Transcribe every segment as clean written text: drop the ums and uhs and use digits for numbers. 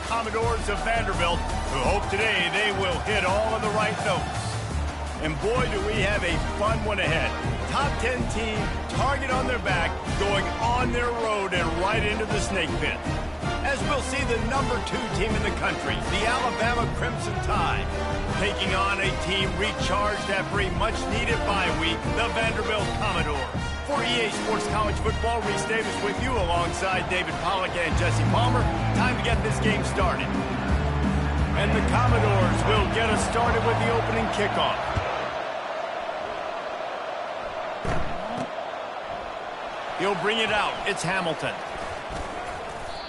Commodores of Vanderbilt, who hope today they will hit all of the right notes. And boy, do we have a fun one ahead. Top 10 team, target on their back, going on their road and right into the snake pit. As we'll see the number 2 team in the country, the Alabama Crimson Tide, taking on a team recharged after a much-needed bye week, the Vanderbilt Commodores. For EA Sports College Football, Reese Davis with you alongside David Pollack and Jesse Palmer. Time to get this game started. And the Commodores will get us started with the opening kickoff. He'll bring it out. It's Hamilton.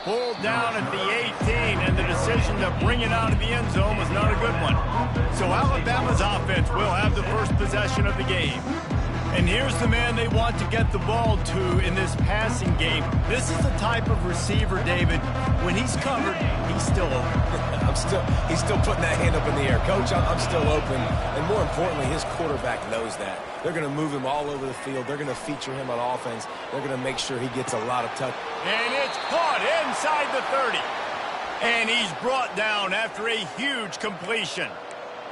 Pulled down at the 18, and the decision to bring it out of the end zone was not a good one. So Alabama's offense will have the first possession of the game. And here's the man they want to get the ball to in this passing game. This is the type of receiver, David, when he's covered, he's still open. He's still putting that hand up in the air. Coach, I'm still open. And more importantly, his quarterback knows that. They're going to move him all over the field. They're going to feature him on offense. They're going to make sure he gets a lot of touch. And it's caught inside the 30. And he's brought down after a huge completion.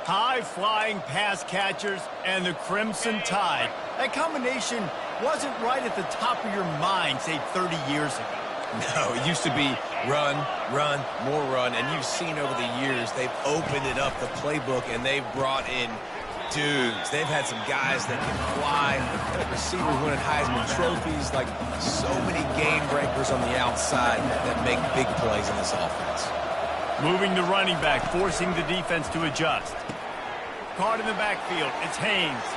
High-flying pass catchers and the Crimson Tide. That combination wasn't right at the top of your mind, say, 30 years ago. No, it used to be run, run, more run. And you've seen over the years, they've opened it up, the playbook, and they've brought in dudes. They've had some guys that can fly, receivers winning Heisman trophies, like so many game breakers on the outside that make big plays in this offense. Moving the running back, forcing the defense to adjust. Caught in the backfield, it's Haynes.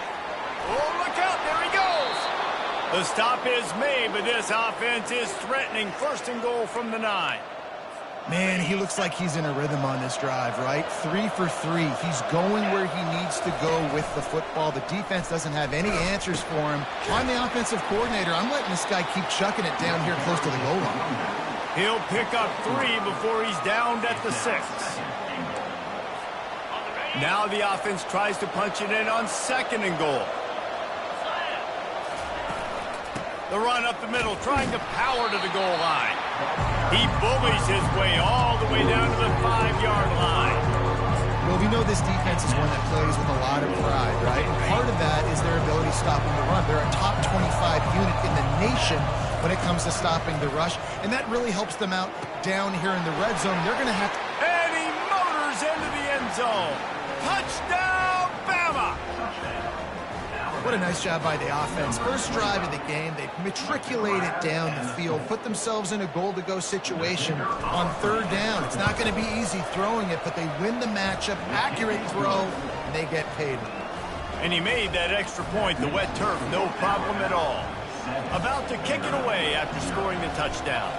Oh, look out, there he goes! The stop is made, but this offense is threatening. First and goal from the 9. Man, he looks like he's in a rhythm on this drive, right? 3 for 3. He's going where he needs to go with the football. The defense doesn't have any answers for him. I'm the offensive coordinator. I'm letting this guy keep chucking it down here close to the goal line. He'll pick up 3 before he's downed at the 6. Now the offense tries to punch it in on second and goal. The run up the middle, trying to power to the goal line. He bullies his way all the way down to the 5-yard line. Well, we know this defense is one that plays with a lot of pride, right? And part of that is their ability stopping the run. They're a top 25 unit in the nation when it comes to stopping the rush, and that really helps them out down here in the red zone. They're going to have to... And he motors into the end zone. Touchdown, Bama! What a nice job by the offense. First drive of the game, they matriculated down the field, put themselves in a goal-to-go situation on third down. It's not going to be easy throwing it, but they win the matchup, accurate throw, and they get paid. And he made that extra point, the wet turf, no problem at all. About to kick it away after scoring the touchdown.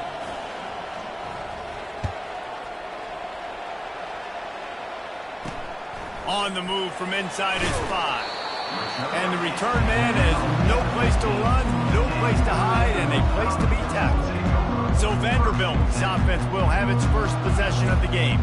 On the move from inside his 5. And the return man has no place to run, no place to hide, and a place to be tackled. So Vanderbilt's offense will have its first possession of the game.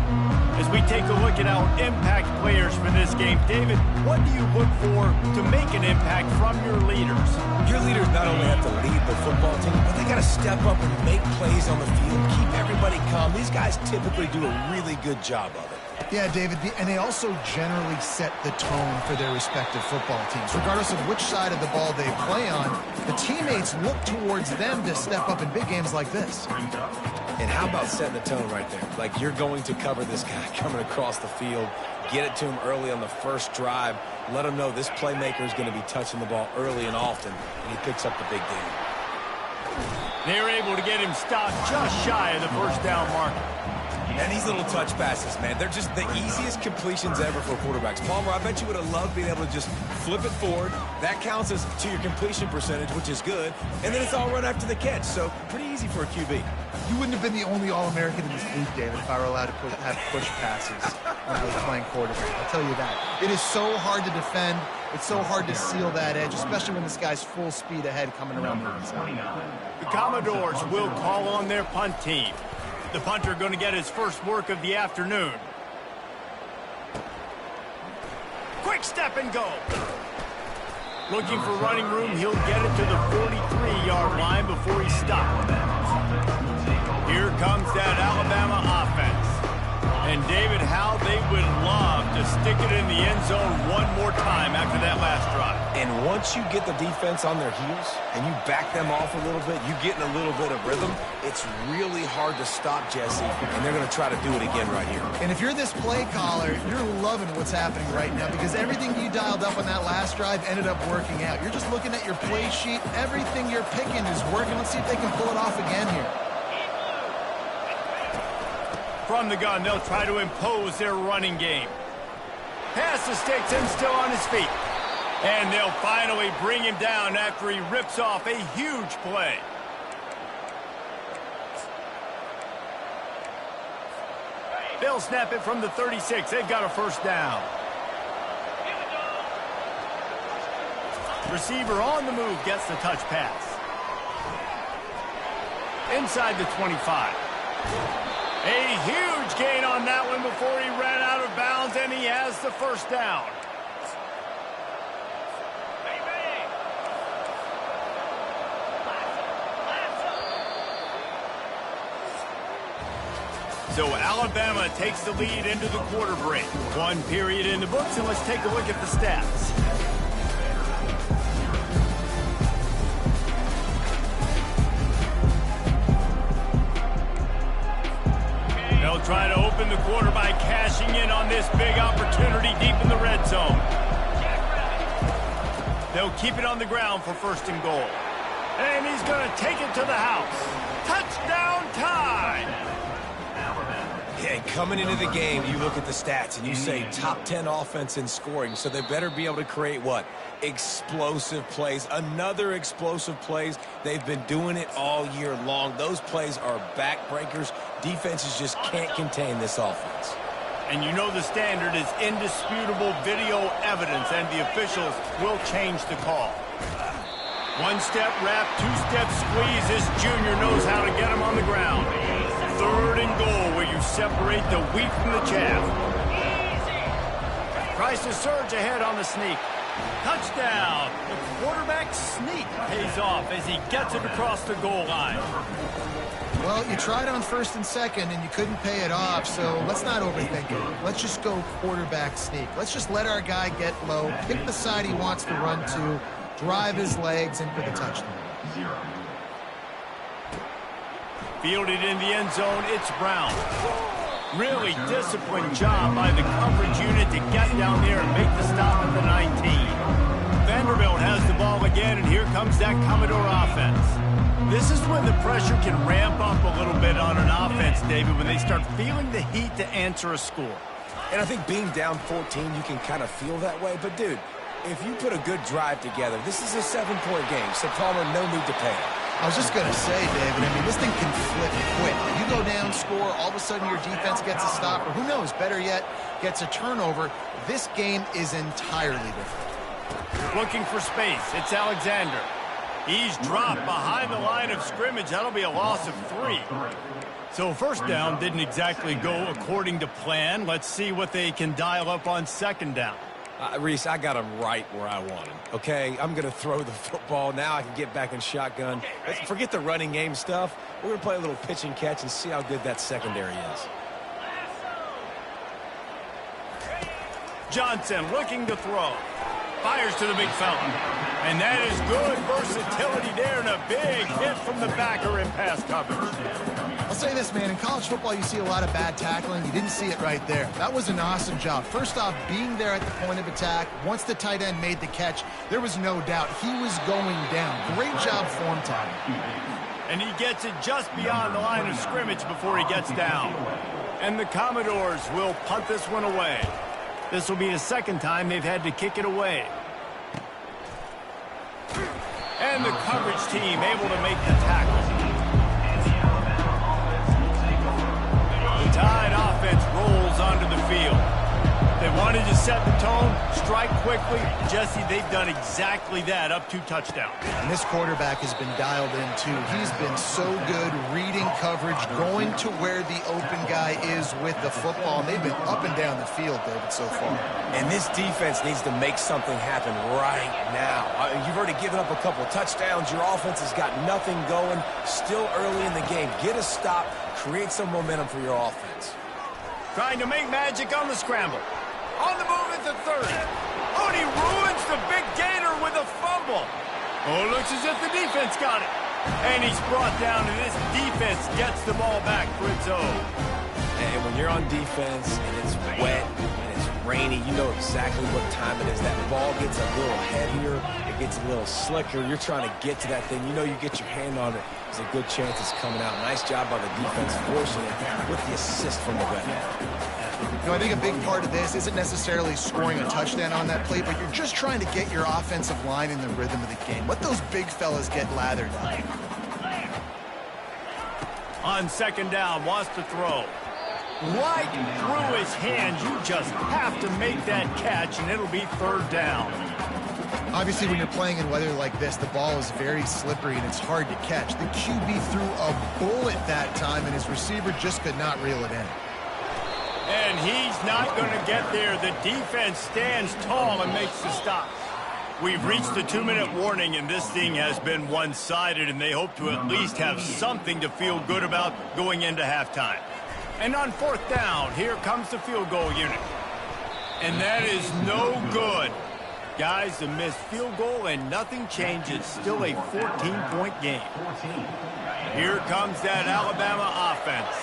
As we take a look at our impact players for this game, David, what do you look for to make an impact from your leaders? Your leaders not only have to lead the football team, but they got to step up and make plays on the field, keep everybody calm. These guys typically do a really good job of it. Yeah, David, and they also generally set the tone for their respective football teams. Regardless of which side of the ball they play on, the teammates look towards them to step up in big games like this. And how about setting the tone right there? Like, you're going to cover this guy coming across the field, get it to him early on the first drive, let him know this playmaker is going to be touching the ball early and often, and he picks up the big game. They're able to get him stopped just shy of the first down marker. And these little touch passes, man, they're just the easiest completions ever for quarterbacks. Palmer, I bet you would have loved being able to just flip it forward. That counts as to your completion percentage, which is good. And then it's all run after the catch, so pretty easy for a QB. You wouldn't have been the only All-American in this league, David, if I were allowed to have push passes when I was playing quarterback. I'll tell you that. It is so hard to defend. It's so hard to seal that edge, especially when this guy's full speed ahead coming around the inside. The Commodores will call on their punt team. The punter going to get his first work of the afternoon. Quick step and go. Looking for running room, he'll get it to the 43-yard line before he's stopped. Here comes that Alabama offense. David, how they would love to stick it in the end zone one more time after that last drive. And once you get the defense on their heels and you back them off a little bit, you get in a little bit of rhythm, it's really hard to stop, Jesse, and they're going to try to do it again right here. And if you're this play caller, you're loving what's happening right now because everything you dialed up on that last drive ended up working out. You're just looking at your play sheet. Everything you're picking is working. Let's see if they can pull it off again here. From the gun, they'll try to impose their running game. Pass to sticks and still on his feet. And they'll finally bring him down after he rips off a huge play. They'll snap it from the 36. They've got a first down. Receiver on the move gets the touch pass. Inside the 25. A huge gain on that one before he ran out of bounds, and he has the first down. So Alabama takes the lead into the quarter break. One period in the books, and let's take a look at the stats. They'll try to open the quarter by cashing in on this big opportunity deep in the red zone. They'll keep it on the ground for first and goal. And he's going to take it to the house. Touchdown time! Yeah, and coming into the game, you look at the stats and you say top 10 offense in scoring, so they better be able to create what? Explosive plays. Another explosive plays. They've been doing it all year long. Those plays are backbreakers. Defenses just can't contain this offense. And you know the standard is indisputable video evidence, and the officials will change the call. One-step wrap, two-step squeeze. This junior knows how to get him on the ground. Third and goal, where you separate the wheat from the chaff. Tries to surge ahead on the sneak. Touchdown! The quarterback sneak pays off as he gets it across the goal line. Well, you tried on first and second, and you couldn't pay it off, so let's not overthink it. Let's just go quarterback sneak. Let's just let our guy get low, pick the side he wants to run to, drive his legs in for the touchdown. Fielded in the end zone, it's Brown. Really disciplined job by the coverage unit to get down there and make the stop at the 19. Vanderbilt has the ball again, and here comes that Commodore offense. This is when the pressure can ramp up a little bit on an offense, David, when they start feeling the heat to answer a score. And I think being down 14, you can kind of feel that way. But, dude, if you put a good drive together, this is a 7-point game, so Palmer, no need to pay. I was just going to say, David, I mean, this thing can flip quick. You go down, score, all of a sudden your defense gets a stop, or who knows, better yet, gets a turnover. This game is entirely different. Looking for space. It's Alexander. He's dropped behind the line of scrimmage. That'll be a loss of 3. So first down didn't exactly go according to plan. Let's see what they can dial up on second down. Reese, I got him right where I want him, okay? I'm going to throw the football. Now I can get back in shotgun. Let's forget the running game stuff. We're going to play a little pitch and catch and see how good that secondary is. Johnson looking to throw. Fires to the big fella. And that is good versatility there, and a big hit from the backer in pass coverage. I'll say this, man, in college football you see a lot of bad tackling. You didn't see it right there. That was an awesome job. First off, being there at the point of attack. Once the tight end made the catch, there was no doubt he was going down. Great job form tackling. And he gets it just beyond the line of scrimmage before he gets down. And the Commodores will punt this one away. This will be the second time they've had to kick it away. And the coverage team able to make the tackle. The Tide offense rolls onto the field. They wanted to set the tone, strike quickly. Jesse, they've done exactly that, up 2 touchdowns. And this quarterback has been dialed in, too. He's been so good reading coverage, going to where the open guy is with the football. And they've been up and down the field, David, so far. And this defense needs to make something happen right now. You've already given up a couple touchdowns. Your offense has got nothing going. Still early in the game. Get a stop. Create some momentum for your offense. Trying to make magic on the scramble. On the move at the 30. Oh, and he ruins the big gainer with a fumble. Oh, it looks as if the defense got it. And he's brought down, and this defense gets the ball back for its own. And when you're on defense and it's wet and it's rainy, you know exactly what time it is. That ball gets a little heavier. It gets a little slicker. You're trying to get to that thing. You know you get your hand on it. There's a good chance it's coming out. Nice job by the defense forcing it with the assist from the vet. You know, I think a big part of this isn't necessarily scoring a touchdown on that play, but you're just trying to get your offensive line in the rhythm of the game. Let those big fellas get lathered up. On second down, wants to throw. Right through his hands. You just have to make that catch, and it'll be third down. Obviously, when you're playing in weather like this, the ball is very slippery, and it's hard to catch. The QB threw a bullet that time, and his receiver just could not reel it in. And he's not going to get there. The defense stands tall and makes the stop. We've reached the 2-minute warning, and this thing has been one-sided, and they hope to at least have something to feel good about going into halftime. And on fourth down, here comes the field goal unit. And that is no good. Guys, a missed field goal, and nothing changes. Still a 14-point game. Here comes that Alabama offense.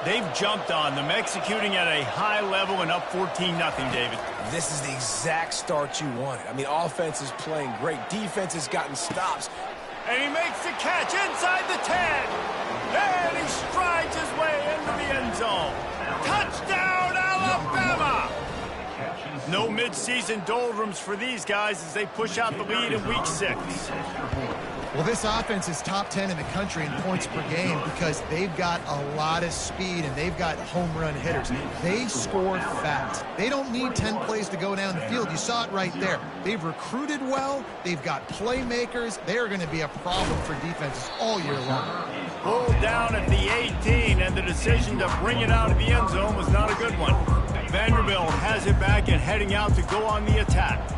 They've jumped on them, executing at a high level and up 14-0, David. This is the exact start you wanted. I mean, offense is playing great. Defense has gotten stops. And he makes the catch inside the 10. And he strides his way into the end zone. Touchdown, Alabama! No midseason doldrums for these guys as they push out the lead in Week 6. Well, this offense is top 10 in the country in points per game because they've got a lot of speed and they've got home run hitters. They score fast. They don't need 10 plays to go down the field. You saw it right there. They've recruited well. They've got playmakers. They are going to be a problem for defenses all year long. Pulled down at the 18, and the decision to bring it out of the end zone was not a good one. Vanderbilt has it back and heading out to go on the attack.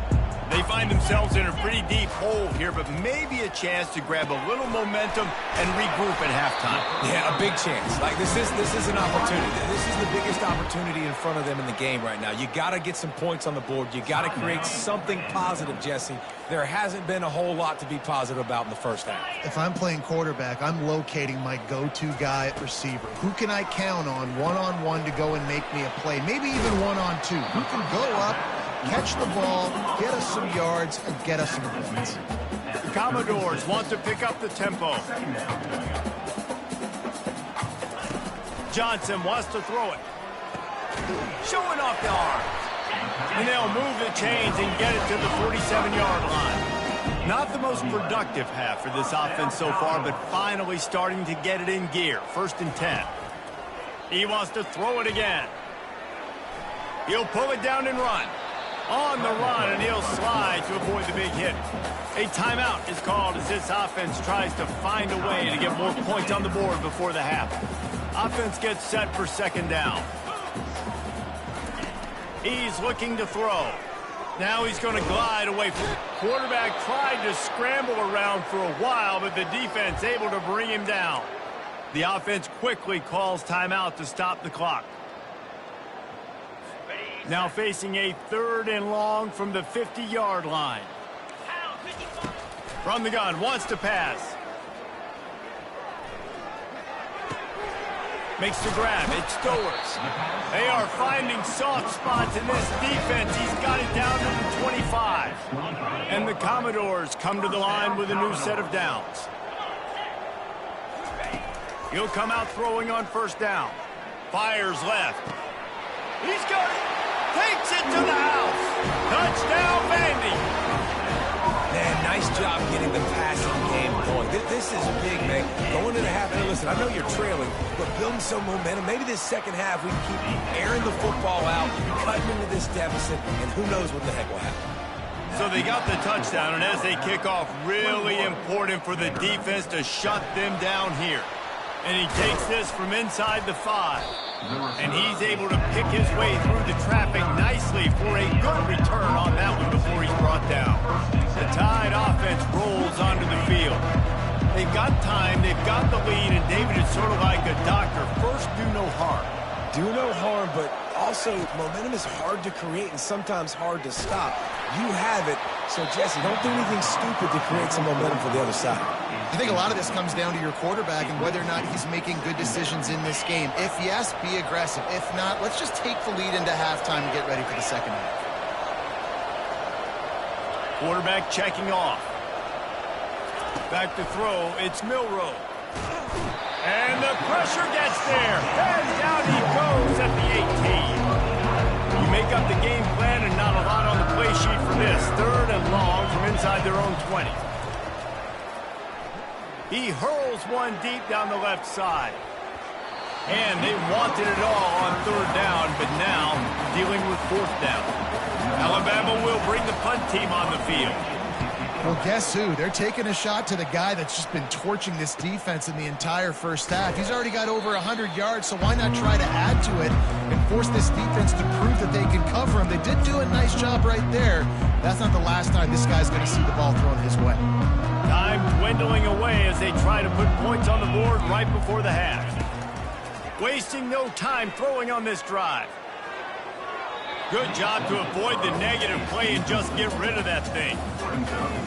They find themselves in a pretty deep hole here, but maybe a chance to grab a little momentum and regroup at halftime. Yeah, a big chance. Like, this is an opportunity. This is the biggest opportunity in front of them in the game right now. You got to get some points on the board. You got to create something positive, Jesse. There hasn't been a whole lot to be positive about in the first half. If I'm playing quarterback, I'm locating my go-to guy at receiver. Who can I count on one-on-one to go and make me a play? Maybe even one-on-two. Who can go up, catch the ball, get us some yards, and get us some points. The Commodores want to pick up the tempo. Johnson wants to throw it. Showing off the arm. And they'll move the chains and get it to the 47-yard line. Not the most productive half for this offense so far, but finally starting to get it in gear. 1st and 10. He wants to throw it again. He'll pull it down and run. On the run, and he'll slide to avoid the big hit. A timeout is called as this offense tries to find a way to get more points on the board before the half. Offense gets set for 2nd down. He's looking to throw. Now he's going to glide away from it. Quarterback tried to scramble around for a while, but the defense able to bring him down. The offense quickly calls timeout to stop the clock. Now facing a 3rd and long from the 50-yard line. From the gun, wants to pass. Makes the grab. It's Stowers. They are finding soft spots in this defense. He's got it down to the 25. And the Commodores come to the line with a new set of downs. He'll come out throwing on 1st down. Fires left. He's got it. Takes it to the house. Touchdown, Vandy. Man, nice job getting the passing game going. This is big, man. Going into half, and listen, I know you're trailing, but building some momentum. Maybe this second half we can keep airing the football out, cutting into this deficit, and who knows what the heck will happen. So they got the touchdown, and as they kick off, really important for the defense to shut them down here. And he takes this from inside the 5. And he's able to pick his way through the traffic nicely for a good return on that one before he's brought down. The Tide offense rolls onto the field. They've got time, they've got the lead, and David is sort of like a doctor. First, do no harm. do no harm, but also momentum is hard to create and sometimes hard to stop. You have it, so Jesse, don't do anything stupid to create some momentum for the other side. I think a lot of this comes down to your quarterback and whether or not he's making good decisions in this game. If yes, be aggressive. If not, let's just take the lead into halftime and get ready for the second half. Quarterback checking off. Back to throw, it's Milroe. And the pressure gets there. And down he goes at the 18. You make up the game plan and not a lot on the play sheet for this. 3rd and long from inside their own 20. He hurls one deep down the left side. And they wanted it all on 3rd down, but now dealing with 4th down. Alabama will bring the punt team on the field. Well, guess who? They're taking a shot to the guy that's just been torching this defense in the entire first half. He's already got over 100 yards, so why not try to add to it and force this defense to prove that they can cover him? They did do a nice job right there. That's not the last time this guy's going to see the ball thrown his way. Time dwindling away as they try to put points on the board right before the half. Wasting no time throwing on this drive. Good job to avoid the negative play and just get rid of that thing.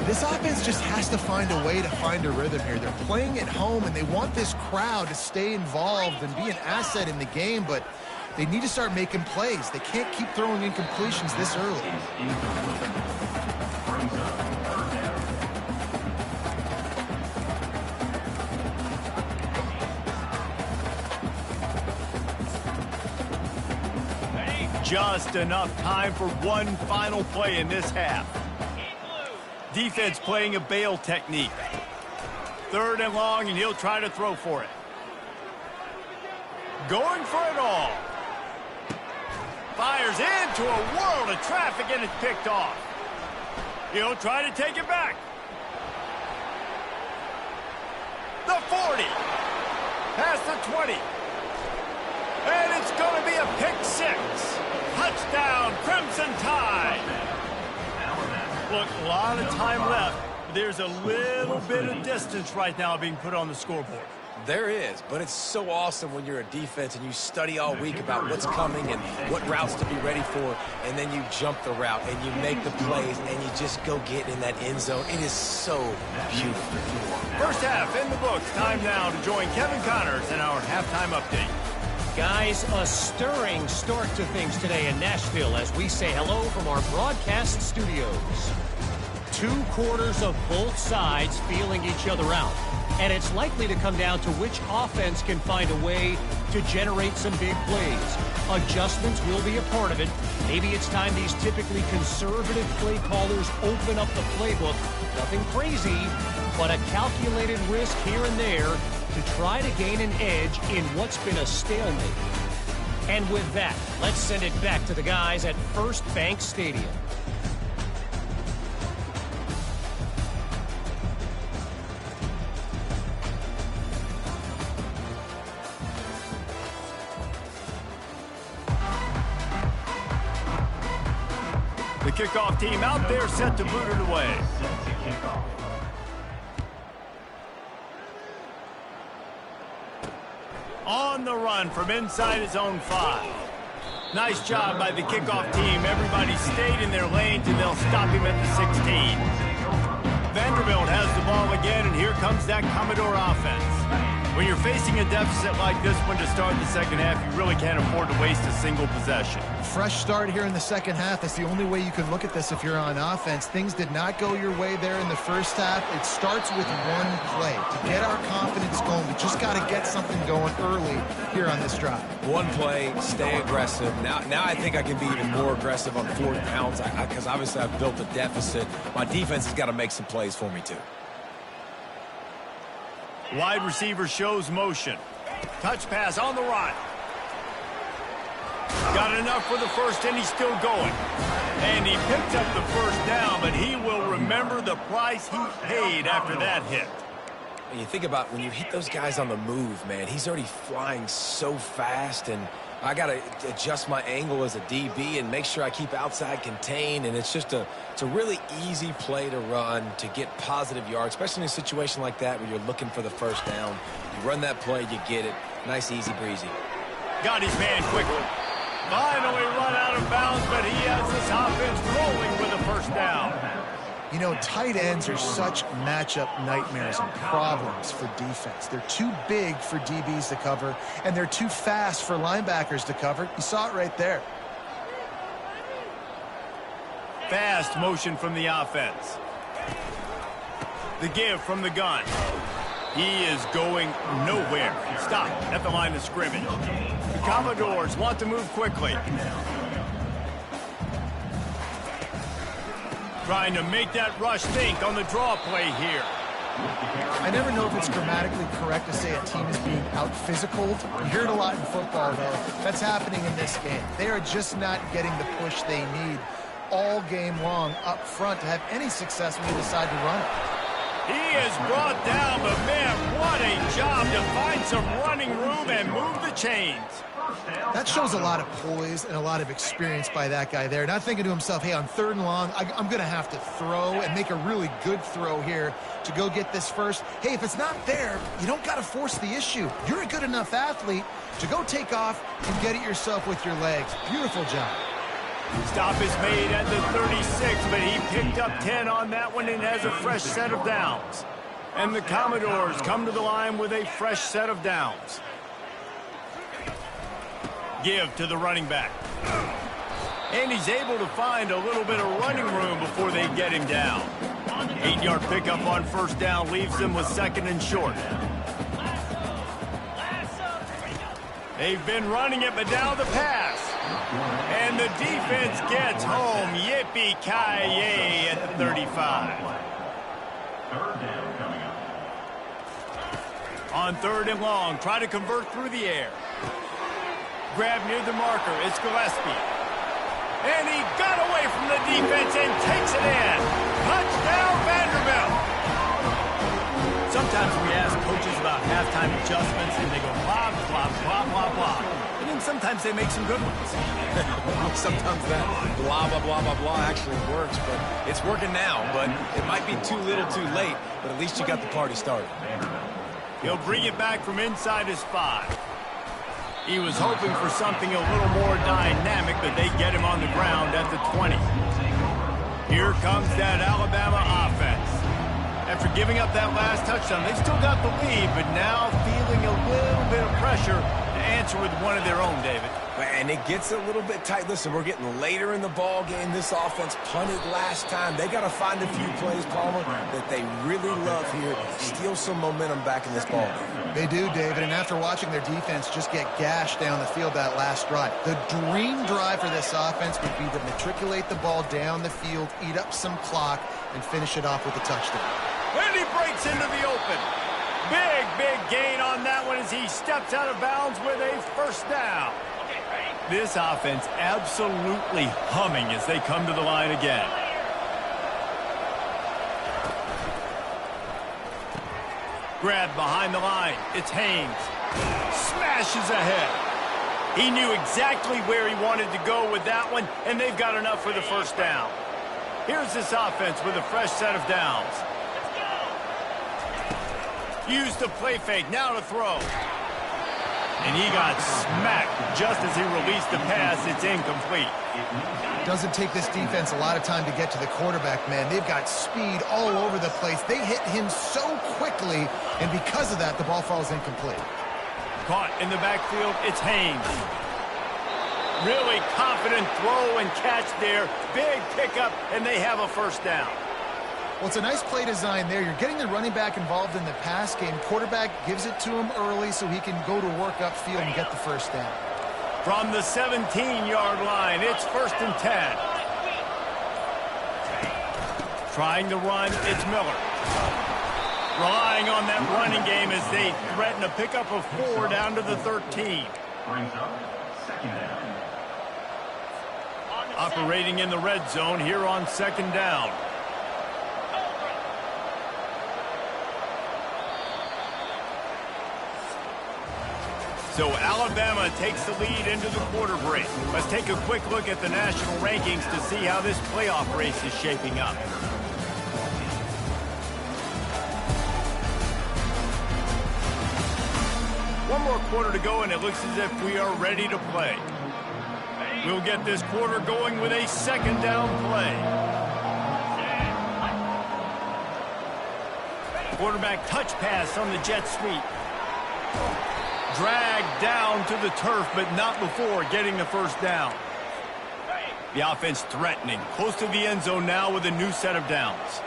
This offense just has to find a way to find a rhythm here. They're playing at home, and they want this crowd to stay involved and be an asset in the game, but they need to start making plays. They can't keep throwing incompletions this early. Just enough time for one final play in this half. Defense playing a bail technique. 3rd and long, and he'll try to throw for it. Going for it all. Fires into a world of traffic, and it's picked off. He'll try to take it back. The 40. Past the 20. And it's going to be a pick 6. Touchdown, Crimson Tide. Look, a lot of time left. There's a little bit of distance right now being put on the scoreboard. There is, but it's so awesome when you're a defense and you study all week about what's coming and what routes to be ready for, and then you jump the route and you make the plays and you just go get in that end zone. It is so beautiful. First half in the books. Time now to join Kevin Connors in our halftime update. Guys, a stirring start to things today in Nashville as we say hello from our broadcast studios. 2 quarters of both sides feeling each other out. And it's likely to come down to which offense can find a way to generate some big plays. Adjustments will be a part of it. Maybe it's time these typically conservative play callers open up the playbook. Nothing crazy, but a calculated risk here and there to try to gain an edge in what's been a stalemate. And with that, let's send it back to the guys at First Bank Stadium. The kickoff team out there set to boot it away. On the run from inside his own 5. Nice job by the kickoff team. Everybody stayed in their lanes, and they'll stop him at the 16. Vanderbilt has the ball again, and here comes that Commodore offense. When you're facing a deficit like this one to start the second half, you really can't afford to waste a single possession. Fresh start here in the second half. That's the only way you can look at this if you're on offense. Things did not go your way there in the first half. It starts with one play. To get our confidence going, we just got to get something going early here on this drive. One play, stay aggressive. Now I think I can be even more aggressive on 4th downs because obviously I've built a deficit. My defense has got to make some plays for me too. Wide receiver shows motion. Touch pass on the run. Got enough for the first, and he's still going. And he picked up the first down, but he will remember the price he paid after that hit. And you think about when you hit those guys on the move, man, he's already flying so fast, and I got to adjust my angle as a DB and make sure I keep outside contained, and it's just it's a really easy play to run to get positive yards, especially in a situation like that where you're looking for the first down. You run that play, you get it. Nice, easy breezy. Got his man quickly. Finally run out of bounds, but he has this offense rolling with a first down. You know, tight ends are such matchup nightmares and problems for defense. They're too big for DBs to cover, and they're too fast for linebackers to cover. You saw it right there. Fast motion from the offense. The give from the gun. He is going nowhere. Stop at the line of scrimmage. The Commodores want to move quickly. Trying to make that rush think on the draw play here. I never know if it's grammatically correct to say a team is being out-physicaled. You hear it a lot in football, though. That's happening in this game. They are just not getting the push they need all game long up front to have any success when they decide to run it. He is brought down, but man, what a job to find some running room and move the chains. That shows a lot of poise and a lot of experience by that guy there. Not thinking to himself, hey, on 3rd and long, I'm going to have to throw and make a really good throw here to go get this first. Hey, if it's not there, you don't got to force the issue. You're a good enough athlete to go take off and get it yourself with your legs. Beautiful job. Stop is made at the 36, but he picked up 10 on that one and has a fresh set of downs. And the Commodores come to the line with a fresh set of downs. Give to the running back. And he's able to find a little bit of running room before they get him down. 8-yard pickup on first down leaves them with 2nd and short. They've been running it, but now the pass. And the defense gets home. Yippee-ki-yay at the 35. On 3rd and long, try to convert through the air. Grab near the marker. It's Gillespie. And he got away from the defense and takes it in. Touchdown, Vanderbilt. Sometimes we ask coaches about halftime adjustments, and they go blah, blah, blah, blah, blah. And then sometimes they make some good ones. Sometimes that blah, blah, blah, blah, blah actually works, but it's working now. But it might be too little too late, but at least you got the party started. He'll bring it back from inside his 5. He was hoping for something a little more dynamic, but they get him on the ground at the 20. Here comes that Alabama offense. After giving up that last touchdown, they've still got the lead, but now feeling a little bit of pressure to answer with one of their own, David. And it gets a little bit tight. Listen, we're getting later in the ball game. This offense punted last time. They got to find a few plays, Palmer, that they really love here. Steal some momentum back in this ball game. They do, David, and after watching their defense just get gashed down the field that last drive, the dream drive for this offense would be to matriculate the ball down the field, eat up some clock, and finish it off with a touchdown. And he breaks into the open. Big, big gain on that one as he steps out of bounds with a first down. This offense absolutely humming as they come to the line again. Grab behind the line. It's Haynes. Smashes ahead. He knew exactly where he wanted to go with that one, and they've got enough for the first down. Here's this offense with a fresh set of downs. Use the play fake, now to throw. And he got smacked just as he released the pass. It's incomplete. Doesn't take this defense a lot of time to get to the quarterback, man. They've got speed all over the place. They hit him so quickly, and because of that, the ball falls incomplete. Caught in the backfield, it's Haynes. Really confident throw and catch there. Big pickup, and they have a first down. Well, it's a nice play design there. You're getting the running back involved in the pass game. Quarterback gives it to him early so he can go to work upfield and get the first down. From the 17-yard line, it's 1st and 10. Trying to run, it's Miller. Relying on that running game as they threaten a pickup of 4 down to the 13. Operating in the red zone here on 2nd down. So Alabama takes the lead into the quarter break. Let's take a quick look at the national rankings to see how this playoff race is shaping up. One more quarter to go, and it looks as if we are ready to play. We'll get this quarter going with a second down play. Quarterback touch pass on the jet sweep. Dragged down to the turf, but not before getting the first down. The offense threatening, close to the end zone now with a new set of downs.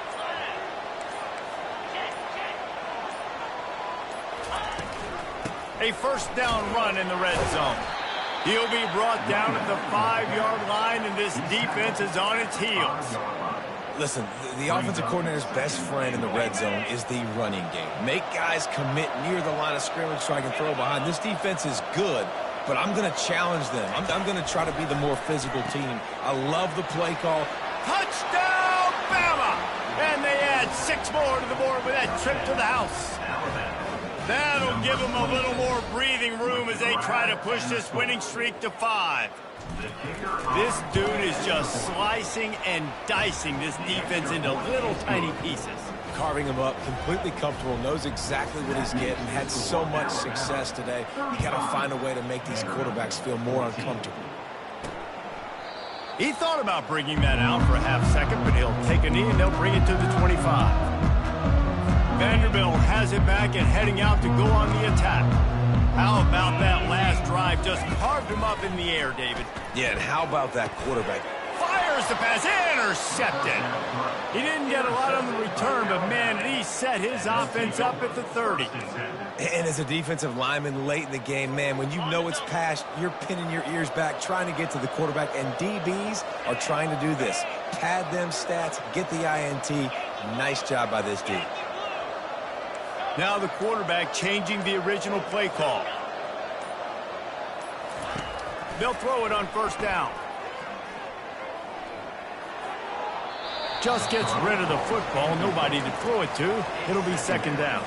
A first down run in the red zone. He'll be brought down at the 5-yard line, and this defense is on its heels. Listen, the offensive coordinator's best friend in the red zone is the running game. Make guys commit near the line of scrimmage so I can throw behind. This defense is good, but I'm going to challenge them. I'm going to try to be the more physical team. I love the play call. Touchdown, Bama! And they add 6 more to the board with that trip to the house. That'll give them a little more breathing room as they try to push this winning streak to 5. This dude is just slicing and dicing this defense into little tiny pieces. Carving him up, completely comfortable, knows exactly what he's getting, had so much success today. You got to find a way to make these quarterbacks feel more uncomfortable. He thought about bringing that out for a half second, but he'll take a knee and they'll bring it to the 25. Vanderbilt has it back and heading out to go on the attack. How about that last drive? Just carved him up in the air, David. Yeah, and how about that quarterback? Fires the pass, intercepted. He didn't get a lot on the return, but man, he set his offense up at the 30. And as a defensive lineman late in the game, man, when you know it's past, you're pinning your ears back, trying to get to the quarterback, and DBs are trying to do this. Pad them stats, get the INT. Nice job by this dude. Now the quarterback changing the original play call. They'll throw it on first down. Just gets rid of the football. Nobody to throw it to. It'll be second down.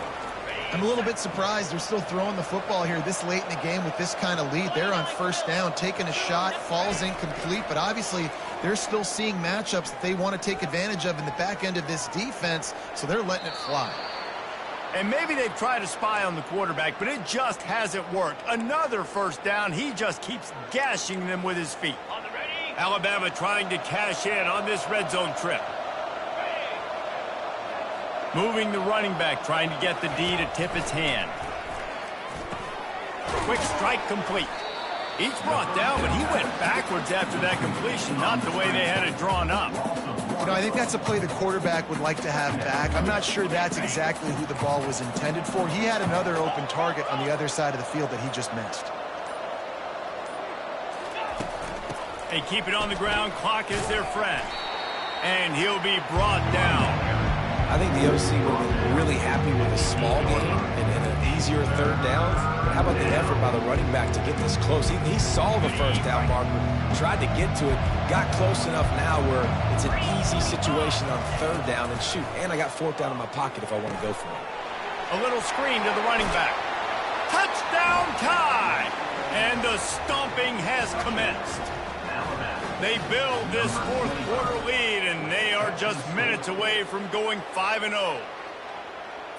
I'm a little bit surprised they're still throwing the football here this late in the game with this kind of lead. They're on first down, taking a shot, falls incomplete, but obviously they're still seeing matchups that they want to take advantage of in the back end of this defense, so they're letting it fly. And maybe they've tried to spy on the quarterback, but it just hasn't worked. Another first down. He just keeps gashing them with his feet. Alabama trying to cash in on this red zone trip. Moving the running back, trying to get the D to tip its hand. Quick strike complete. Each brought down, but he went backwards after that completion, not the way they had it drawn up. You know, I think that's a play the quarterback would like to have back. I'm not sure that's exactly who the ball was intended for. He had another open target on the other side of the field that he just missed. They keep it on the ground. Clock is their friend. And he'll be brought down. I think the OC would have been really happy with a small game and an easier third down. But how about the effort by the running back to get this close? He saw the first down marker, tried to get to it, got close enough now where it's an easy situation on third down and shoot. And I got fourth down in my pocket if I want to go for it. A little screen to the running back. Touchdown tie! And the stomping has commenced. They build this fourth quarter lead, and they are just minutes away from going 5-0.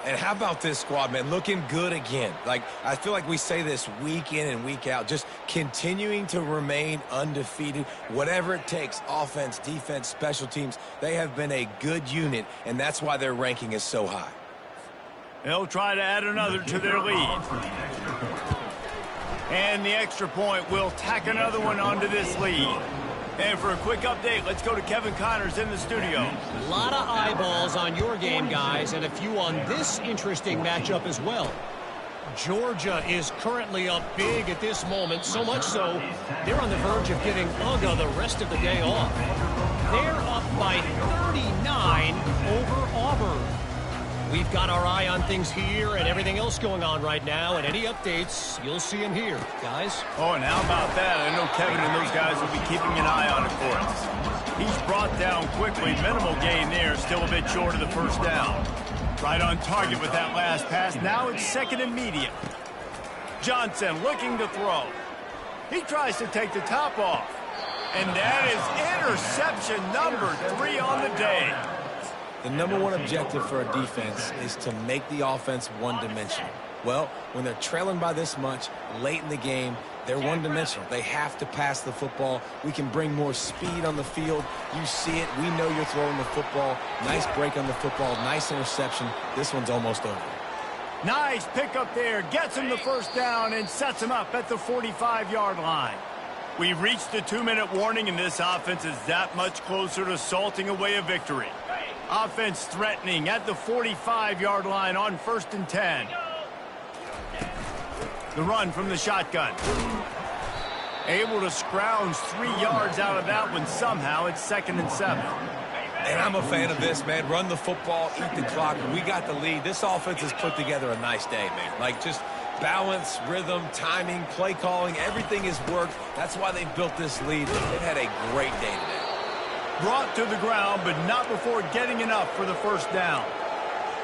And how about this squad, man? Looking good again. Like, I feel like we say this week in and week out, just continuing to remain undefeated. Whatever it takes, offense, defense, special teams, they have been a good unit, and that's why their ranking is so high. They'll try to add another to their lead. And the extra point will tack another one onto this lead. And for a quick update, let's go to Kevin Connors in the studio. A lot of eyeballs on your game, guys, and a few on this interesting matchup as well. Georgia is currently up big at this moment, so much so they're on the verge of giving UGA the rest of the day off. They're up by 39 over Auburn. We've got our eye on things here and everything else going on right now, and any updates, you'll see them here, guys. Oh, and how about that? I know Kevin and those guys will be keeping an eye on it for us. He's brought down quickly. Minimal gain there, still a bit short of the first down. Right on target with that last pass. Now it's second and medium. Johnson looking to throw. He tries to take the top off. And that is interception number 3 on the day. The number one objective for a defense is to make the offense one-dimensional. Well, when they're trailing by this much late in the game, they're one-dimensional. They have to pass the football. We can bring more speed on the field. You see it. We know you're throwing the football. Nice break on the football. Nice interception. This one's almost over. Nice pickup there. Gets him the first down and sets him up at the 45-yard line. We've reached the 2-minute warning, and this offense is that much closer to salting away a victory. Offense threatening at the 45-yard line on 1st and 10. The run from the shotgun. Able to scrounge 3 yards out of that one somehow. It's 2nd and 7. And I'm a fan of this, man. Run the football, eat the clock. We got the lead. This offense has put together a nice day, man. Like, just balance, rhythm, timing, play calling, everything has worked. That's why they've built this lead. They've had a great day today. Brought to the ground, but not before getting enough for the first down.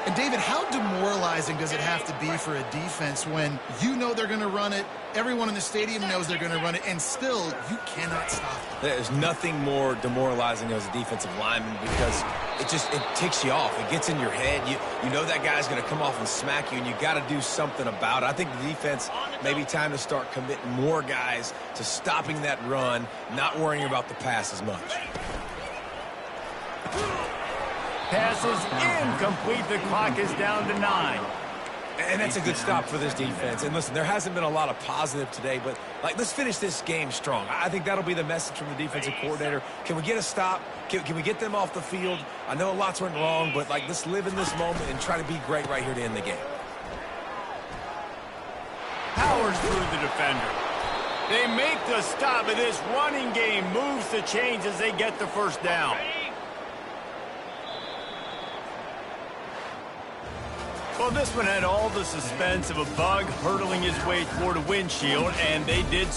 And, David, how demoralizing does it have to be for a defense when you know they're going to run it, everyone in the stadium knows they're going to run it, and still you cannot stop it? There's nothing more demoralizing as a defensive lineman because it ticks you off. It gets in your head. You know that guy's going to come off and smack you, and you got to do something about it. I think the defense may be time to start committing more guys to stopping that run, not worrying about the pass as much. Pass is incomplete. The clock is down to 9. And that's a good stop for this defense. And listen, there hasn't been a lot of positive today, but let's finish this game strong. I think that'll be the message from the defensive coordinator. Can we get a stop? Can we get them off the field? I know lots went wrong, but let's live in this moment and try to be great right here to end the game. Powers through the defender. They make the stop, and this running game moves the chains as they get the first down. Well, this one had all the suspense of a bug hurtling his way toward a windshield, and they did